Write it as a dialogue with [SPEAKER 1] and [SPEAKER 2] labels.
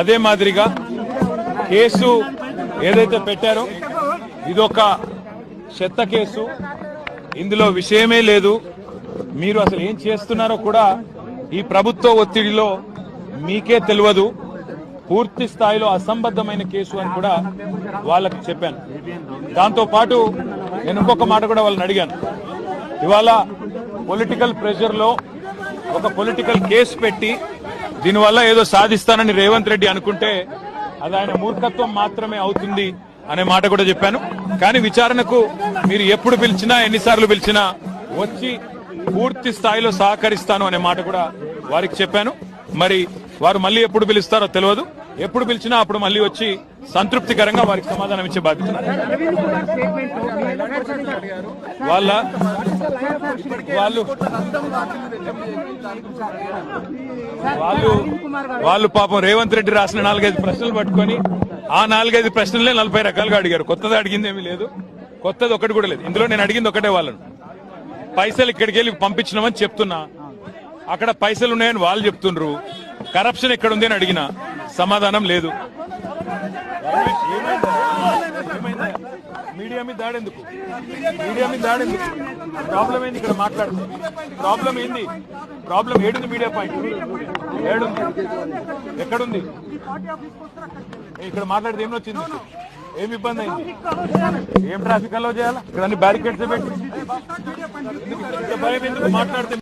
[SPEAKER 1] అదే మాదిరిగా కేసు ఏదైతే పెట్టారో ఇదొక చెత్త కేసు, ఇందులో విషయమే లేదు. మీరు అసలు ఏం చేస్తున్నారో కూడా ఈ ప్రభుత్వ ఒత్తిడిలో మీకే తెలియదు. పూర్తి స్థాయిలో అసంబద్ధమైన కేసు అని కూడా వాళ్ళకి చెప్పాను. దాంతో పాటు నేను ఇంకొక మాట కూడా వాళ్ళని అడిగాను. ఇవాళ పొలిటికల్ ప్రెషర్ లో ఒక పొలిటికల్ కేసు పెట్టి దీనివల్ల ఏదో సాధిస్తానని రేవంత్ రెడ్డి అనుకుంటే అది ఆయన మూర్ఖత్వం మాత్రమే అవుతుంది అనే మాట కూడా చెప్పాను. కానీ విచారణకు మీరు ఎప్పుడు పిలిచినా ఎన్నిసార్లు పిలిచినా వచ్చి పూర్తి స్థాయిలో సహకరిస్తాను అనే మాట కూడా వారికి చెప్పాను. మరి వారు మళ్ళీ ఎప్పుడు పిలుస్తారో తెలియదు. ఎప్పుడు పిలిచినా అప్పుడు మళ్ళీ వచ్చి సంతృప్తికరంగా వారికి సమాధానం ఇచ్చే బాధ్యత. వాళ్ళు పాపం రేవంత్ రెడ్డి రాసిన 4-5 ప్రశ్నలు పట్టుకొని ఆ 4-5 ప్రశ్నలే 40 రకాలుగా అడిగారు. కొత్తది అడిగింది ఏమీ లేదు, కొత్తది ఒకటి కూడా లేదు. ఇందులో నేను అడిగింది ఒకటే, వాళ్ళను పైసలు ఇక్కడికి వెళ్ళి పంపించినామని చెప్తున్నా, అక్కడ పైసలు ఉన్నాయని వాళ్ళు చెప్తుండ్రు. కరప్షన్ ఎక్కడుంది అని అడిగినా సమాధానం లేదు. మీడియా మీద దాడేందుకు? ప్రాబ్లం ఏంది? ఇక్కడ మాట్లాడుతుంది. ప్రాబ్లం ఏంది? ప్రాబ్లం ఏడుంది? మీడియా పాయింట్ ఏడుంది? ఎక్కడుంది? ఇక్కడ మాట్లాడితే ఏం వచ్చింది? ఏమి ఇబ్బంది అయింది? ఏం ట్రాఫిక్ అలో చేయాలా? ఇక్కడ అన్ని బ్యారికేడ్స్ పెట్టి భయం ఎందుకు మాట్లాడితే